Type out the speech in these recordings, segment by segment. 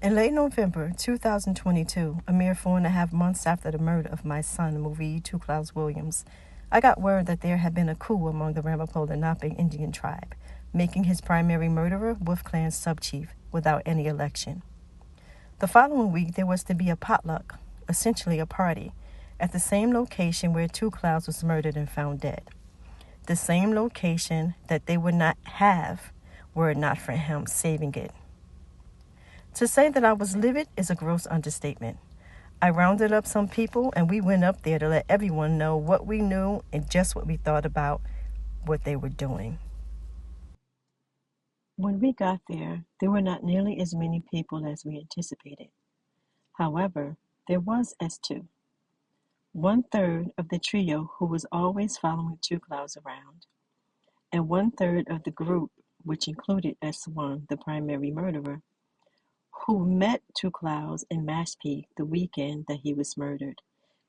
In late November 2022, a mere 4.5 months after the murder of my son, Movie Two Clouds Williams, I got word that there had been a coup among the Ramapo-Lenape Indian tribe, making his primary murderer Wolf Clan sub-chief without any election. The following week, there was to be a potluck, essentially a party, at the same location where Two Clouds was murdered and found dead. The same location that they would not have were it not for him saving it. To say that I was livid is a gross understatement. I rounded up some people and we went up there to let everyone know what we knew and just what we thought about what they were doing. When we got there were not nearly as many people as we anticipated. However, there was S2, 1/3 of the trio who was always following Two Clouds around, and 1/3 of the group, which included S1, the primary murderer, who met Two Clouds in Mashpee the weekend that he was murdered,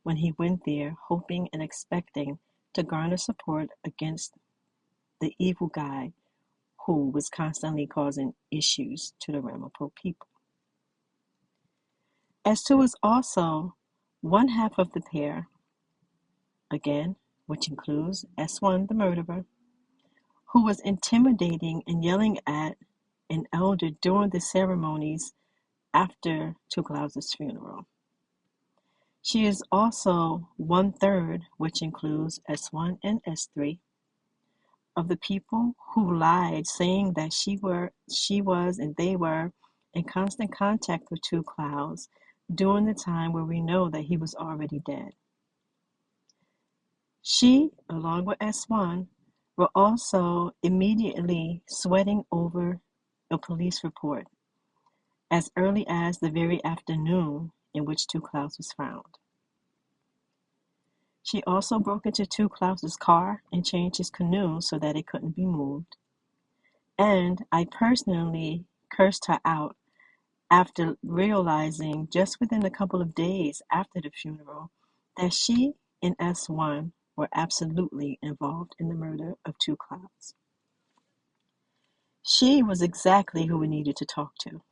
when he went there hoping and expecting to garner support against the evil guy who was constantly causing issues to the Ramapo people. S2 is also one half of the pair, again, which includes S1 the murderer, who was intimidating and yelling at an elder during the ceremonies after Two Clouds' funeral. She is also 1/3, which includes S1 and S3, of the people who lied, saying that she was, and they were in constant contact with Two Clouds during the time where we know that he was already dead. She, along with S1, were also immediately sweating over a police report as early as the very afternoon in which Two Clouds was found. She also broke into Two Clouds' car and changed his canoe so that it couldn't be moved. And I personally cursed her out after realizing just within a couple of days after the funeral that she and S1 were absolutely involved in the murder of Two Clouds. She was exactly who we needed to talk to.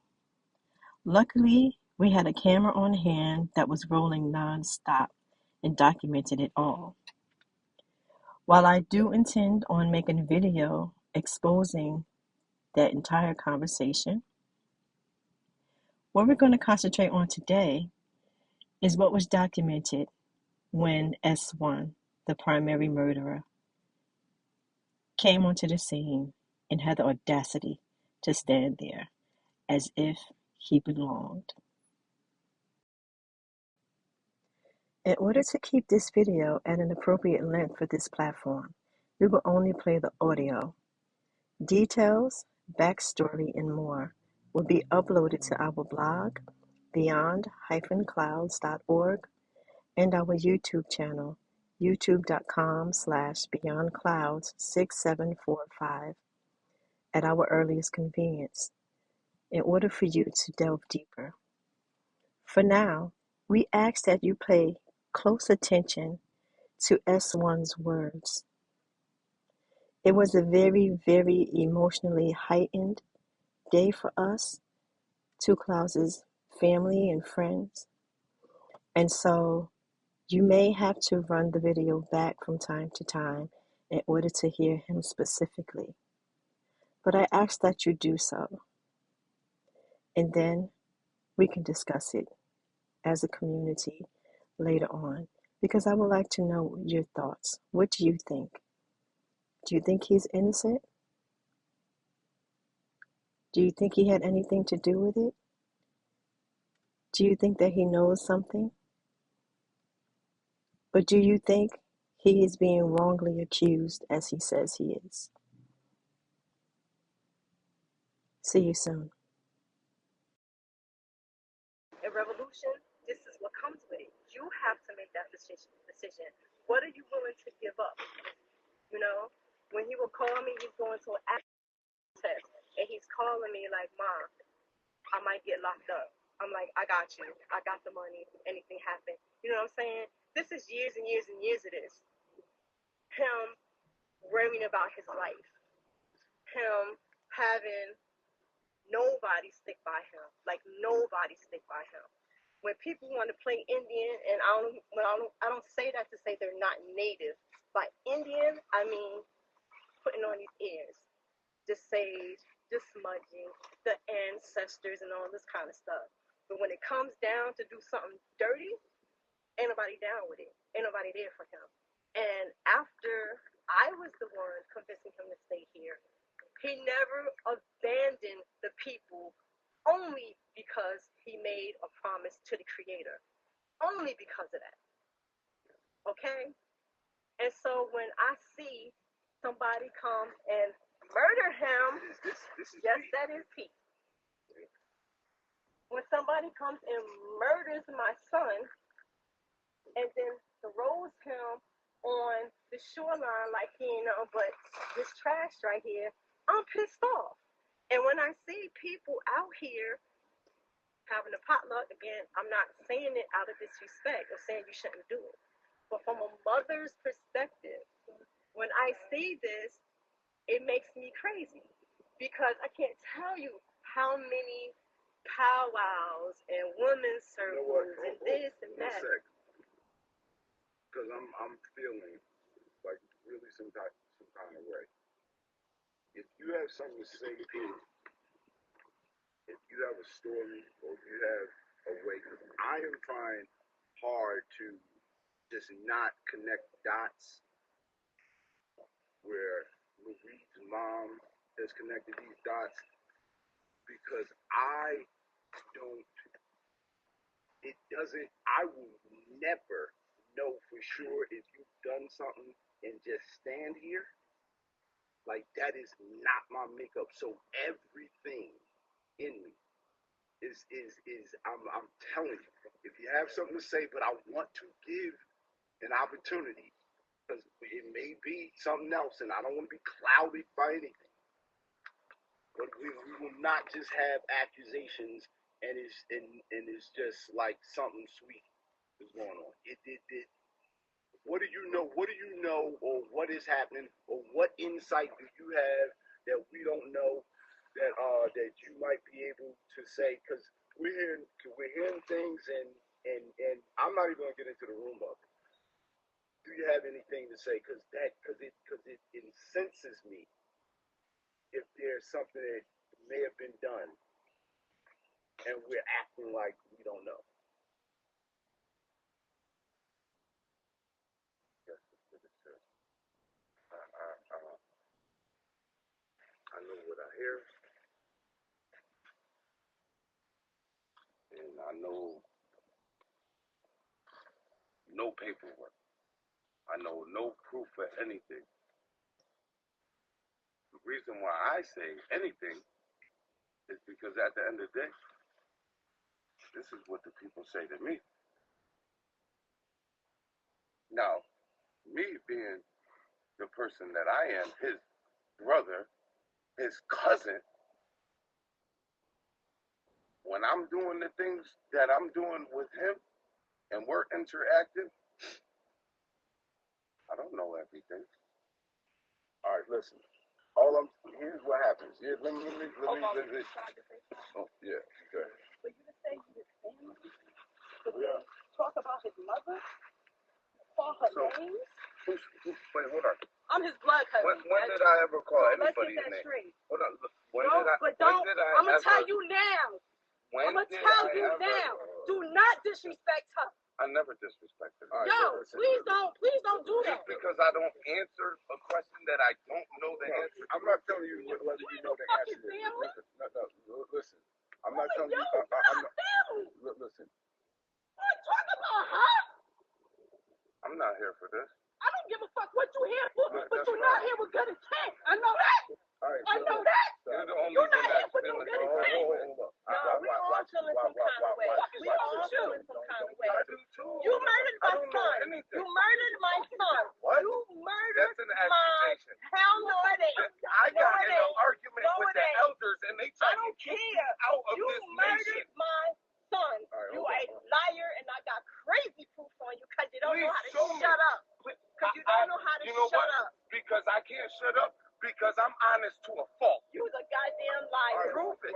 Luckily, we had a camera on hand that was rolling non-stop and documented it all. While I do intend on making a video exposing that entire conversation, what we're going to concentrate on today is what was documented when S1, the primary murderer, came onto the scene and had the audacity to stand there as if he belonged. In order to keep this video at an appropriate length for this platform, we will only play the audio. Details, backstory, and more will be uploaded to our blog, beyond-clouds.org, and our YouTube channel, youtube.com/beyondclouds6745, at our earliest convenience, in order for you to delve deeper. For now, we ask that you pay close attention to S1's words. It was a very, very emotionally heightened day for us, Two Clouds' family and friends. And so you may have to run the video back from time to time in order to hear him specifically. But I ask that you do so. And then we can discuss it as a community later on, because I would like to know your thoughts. What do you think? Do you think he's innocent? Do you think he had anything to do with it? Do you think that he knows something? Or do you think he is being wrongly accused as he says he is? See you soon. A revolution, this is what comes with it. You have to make that decision. What are you willing to give up? You know, when he would call me, he's going to an test, and he's calling me like, "Mom, I might get locked up." I'm like, "I got you. I got the money. If anything happened." You know what I'm saying? This is years and years and years of this. Him worrying about his life. Him having nobody stick by him. Like nobody stick by him. When people want to play Indian, and I don't say that to say they're not native. By Indian, I mean putting on these airs, the sage, the smudging, the ancestors, and all this kind of stuff. But when it comes down to do something dirty, ain't nobody down with it. Ain't nobody there for him. And after I was the one convincing him to stay here, he never abandoned the people only because he made a promise to the Creator. Only because of that. Okay? And so when I see somebody come and murder him, yes, that is peace. When somebody comes and murders my son and then throws him on the shoreline like he ain't nothing but this trash right here, I'm pissed off. And when I see people out here having a potluck, again, I'm not saying it out of disrespect or saying you shouldn't do it. But from a mother's perspective, when I see this, it makes me crazy because I can't tell you how many powwows and women's circles and this and that. Because I'm feeling like really some kind of way. If you have something to say, if you have a story or you have a way, because I am trying hard to just not connect dots where Louise's mom has connected these dots because I don't, I will never know for sure if you've done something and just stand here. Like that is not my makeup. So everything in me is I'm telling you, if you have something to say, but I want to give an opportunity because it may be something else, and I don't want to be clouded by anything. But we will not just have accusations and it's just like something sweet is going on. What do you know? What do you know, or what is happening, or what insight do you have that we don't know that you might be able to say? Because we're hearing things, and I'm not even gonna get into the room of it. Do you have anything to say? Because it incenses me if there's something that may have been done, and we're acting like we don't know. I know what I hear, and I know no paperwork. I know no proof for anything. The reason why I say anything is because at the end of the day, this is what the people say to me. Now, me being the person that I am, his brother, his cousin, when I'm doing the things that I'm doing with him and we're interacting, I don't know everything. All right, listen. Here's what happens. Yeah, let me. Oh, yeah, okay. For you to say his family, to talk about his mother, call her names. Wait, hold on. I'm his blood cousin. When did I ever call anybody's name? Straight. Hold on. I'm gonna tell you now. I'm gonna tell you now. Do not disrespect her. I never disrespected her. Yo, please don't do that. Just because I don't answer a question that I don't know the answer. I'm not telling you whether you know the answer. No, listen. I'm not telling you. Listen. Talk about her. I'm not here for this. I don't give a fuck what you here for, but you're not here with good intent. I know that. Right, I know that. You're the only You're one not here that's for no good intent. No, we all feeling some kind of way. We all feeling some kind of way. I do too. You murdered my son. You murdered my son. What? You murdered That's an accusation. Hell no, it ain't. I got in an argument with the elders, and they I tried to don't kick me care. out of You this murdered nation. my son. Right, You are a liar, and I got crazy proof on you because you don't know how to show me. shut up. Because you don't know how to shut up. Because I can't shut up because I'm honest to a fault. You's a goddamn liar. Prove it.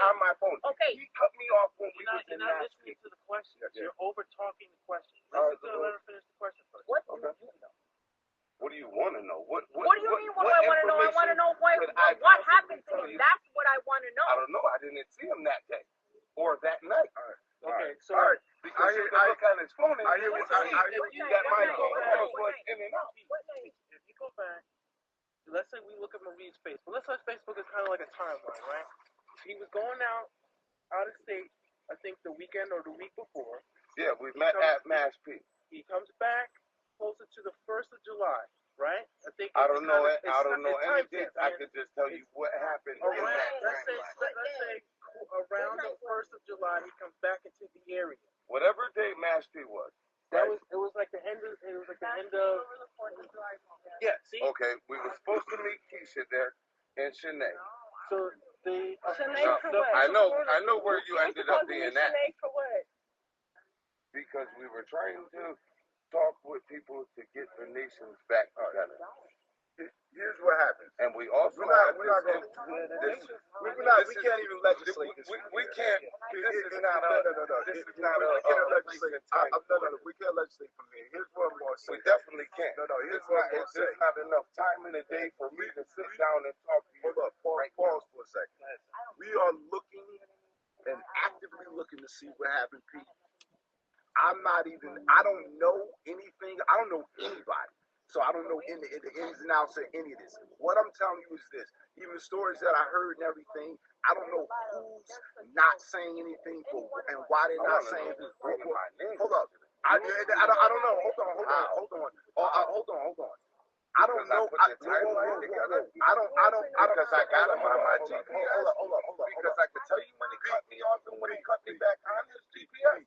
on my phone. Okay. He cut me off when we was in You're not that. listening to the question. Yeah. You're over talking the question. Let her finish the question first. What do you know? What do you want to know? What do you mean? What do I want to know? I want to know what happened to him. That's what I want to know. I don't know. I didn't see him that day or that night. Okay, so because you can look at his phone and you can see that my phone was in and out. if you go back, let's say we look at Marie's Facebook. Let's say Facebook is kind of like a timeline, right? He was going out of state, I think the weekend or the week before. Yeah, we met at Mass P. He comes back closer to the 1st of July, right? I think. I don't know it. I don't know any anything. dates. I could just tell you what happened. Let's say around the 1st of July, he comes back into the area. Whatever day Mass P was. It was like the end of. Yeah. See. Okay, we were supposed to meet Keisha there and Shanae. So they. Shanae for what? I know where you ended up being at. Shanae for what? Because we were trying to talk with people to get the nations back together. Here's what happens. And we also we can't even legislate this. We can't. This is not a. This is not a. We can't legislate from here. Here's what I'm going to say. We definitely can't. Here's what I'm going to say. There's not enough time in the day for me to sit down and talk to you. Hold up. Pause for a second. We are looking and actively looking to see what happened, Pete. I don't know anything. I don't know anybody. So I don't know in the ins and outs of any of this. What I'm telling you is this. Even the stories that I heard and everything, I don't know who's not saying anything and why they're not saying this. Hold up. I don't know. Hold on. I don't know. Because I got him on my GPS. Hold up. Because I can tell you when he cut me off and when he cut me back on his GPS.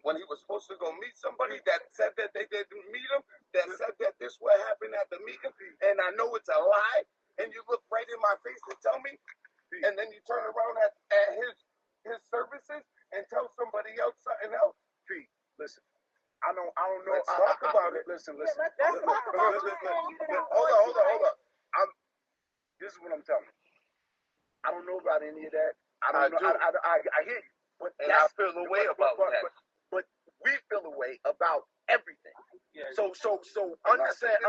When he was supposed to go meet somebody that said that they didn't meet him, that said that this what happened at the meeting, and I know it's a lie, and you look right in my face and tell me, and then you turn around at his services and tell somebody else something else. Pete, listen, I don't know. Let's talk about it. Listen. Hold up. This is what I'm telling you. I don't know about any of that. I hear you, but I feel a way about that. But we feel a way about everything. Yeah. So understand. Understand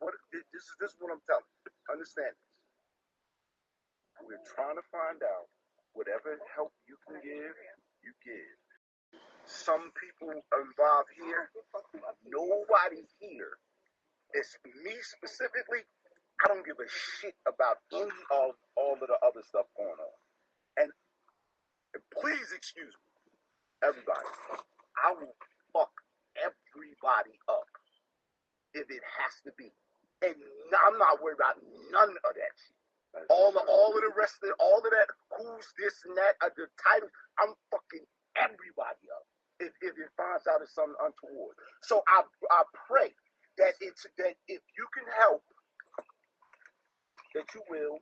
what this is. What I'm telling you. Understand this. We're trying to find out whatever help you can give, you give. Some people involved here. Nobody here. It's me specifically. I don't give a shit about any of all of the other stuff going on. And please excuse me, everybody. I will fuck everybody up if it has to be. And I'm not worried about none of that shit. All of the rest of it, all of that, who's this and that, the title, I'm fucking everybody up if it finds out it's something untoward. So I pray that if you can help, that you will,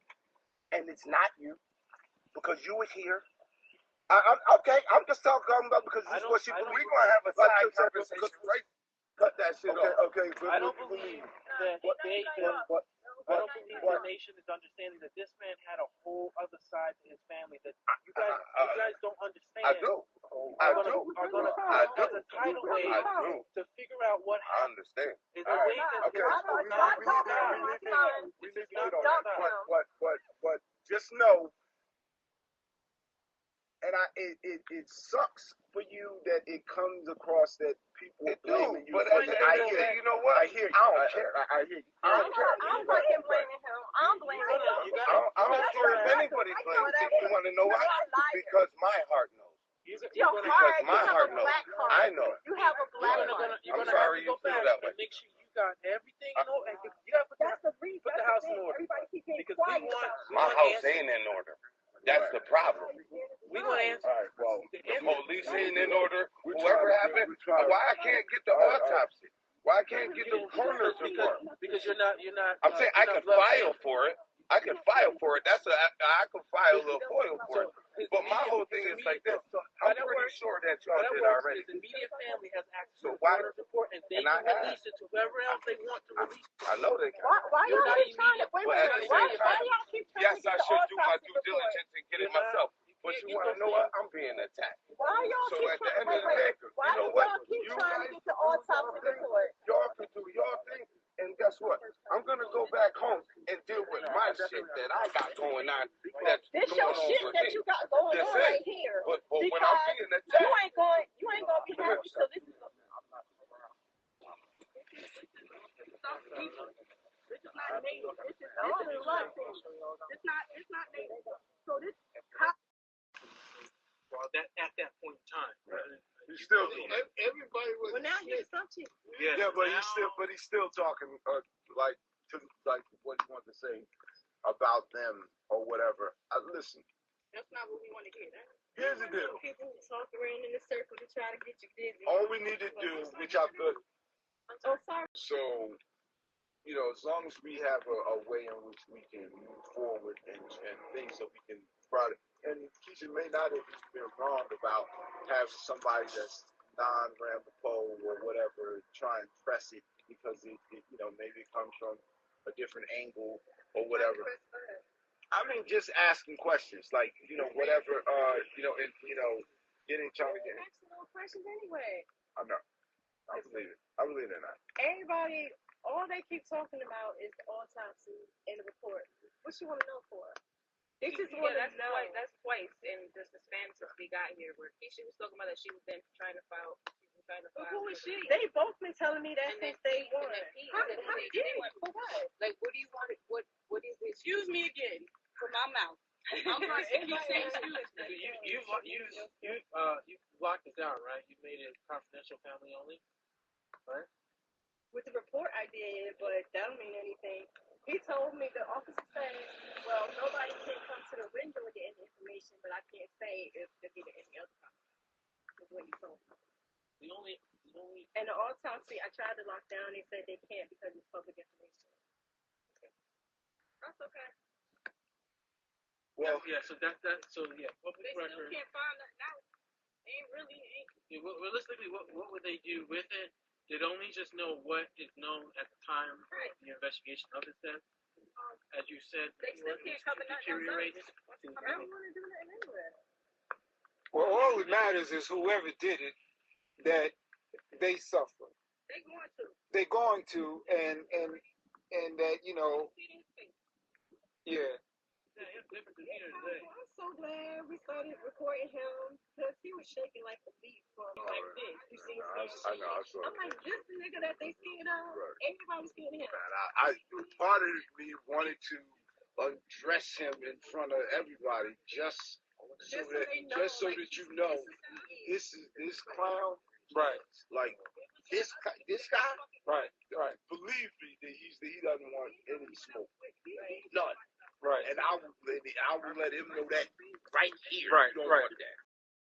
and it's not you, because you were here. I'm just talking about because this is what she believes. We're going to have a side conversation, right? Cut that shit off. Okay. I don't believe that I don't believe the nation is understanding that this man had a whole other side to his family that you guys don't understand. I do. Are going to as a tidal wave to figure out what happened. I understand. It's a wave that we need to get on that. But just know, and it sucks for you that it comes across that people are blaming you. But I hear you. Know what? I hear you. I don't care. I hear you. I'm fucking blaming him. I'm blaming him. I'm not sure if anybody blames him. You want to know why? Because my heart knows. Because my heart knows. I know. You have a black heart. I'm sorry you feel that way. Make sure you got everything in order. You got to put the house in order. Because my house ain't in order. That's the problem. We want to answer. All right, well, the police ain't in order. Whoever happened, why I can't get the autopsy? Why I can't get the coroner's report? Because you're not. I'm saying I can file for it. I can file for it. I can file a FOIL for it. But my whole thing is like this. I'm pretty sure that y'all did already. The immediate family has access So to the why? report, and they And can release it to whoever else they want to release it. I know they can. Why y'all keep trying to wait? Why y'all keep trying Yes, to get I the should do my autopsy due report? diligence and get it myself. But you want to know what? I'm being attacked. Why y'all So keep at the trying? end of the day, Why you know do what? y'all keep You trying to guys get the autopsy report? Y'all can do your thing, and guess what? I'm gonna go back home and deal with my shit that I got going on. That's This going your on shit with that me. you got going That's on it. right here. But when I'm Because being attacked, you ain't gonna be happy till this is. This is not native. This is blood thing. It's not native. So this At that point in time. he's still everybody was. well now you're subject. Yeah, but he's still talking like what he wanted to say about them or whatever. Listen. That's not what we want to hear. Here's the deal. People who talk around in a circle to try to get you dizzy. All we need to do, which I could. Oh, sorry. So, as long as we have a way in which we can move forward and things that we can try to, and Keisha may not have been wrong about having somebody that's non-Ramapo or whatever try and press it because it maybe it comes from a different angle or whatever. I mean, just asking questions like whatever and trying to get. Asking no questions anyway. I know. I believe in that. Everybody, all they keep talking about is the autopsy and the report. What you want to know for? They just want to know. That's twice in just the span since we got here, where Keisha was talking about that she was then trying to file. But who is she? They both been telling me that since day one. How did for what? Like, what do you want? What is it? Excuse me again from my mouth. I'm not keep saying excuse me. You locked it down, right? You made it confidential, family only, right? With the report I did, but that don't mean anything. He told me, the officer said, well, nobody can come to the window and get any information, but I can't say if they'll get any other copy. Is what he told me. The only And the autopsy, I tried to lock down. They said they can't because it's public information. Okay. That's okay. Well, yeah. So public they record. Still can't find nothing out. Yeah, realistically, what would they do with it? They'd only just know what is known at the time of the investigation of the death. As you said, they still can't cover nothing deteriorated. I don't want to do that anyway. Well, all that matters is whoever did it, that they suffer. They're going to, and that yeah. I'm so glad we started recording him because he was shaking like a leaf from like this. You see his I know. I saw I'm like, this nigga that they scared of, everybody was scared of him. I part of me wanted to address him in front of everybody just so that you know this clown, Right. like this guy, Right. believe me that he doesn't want any smoke, none. Right. And I will let him know that right here. Right. You don't Right. want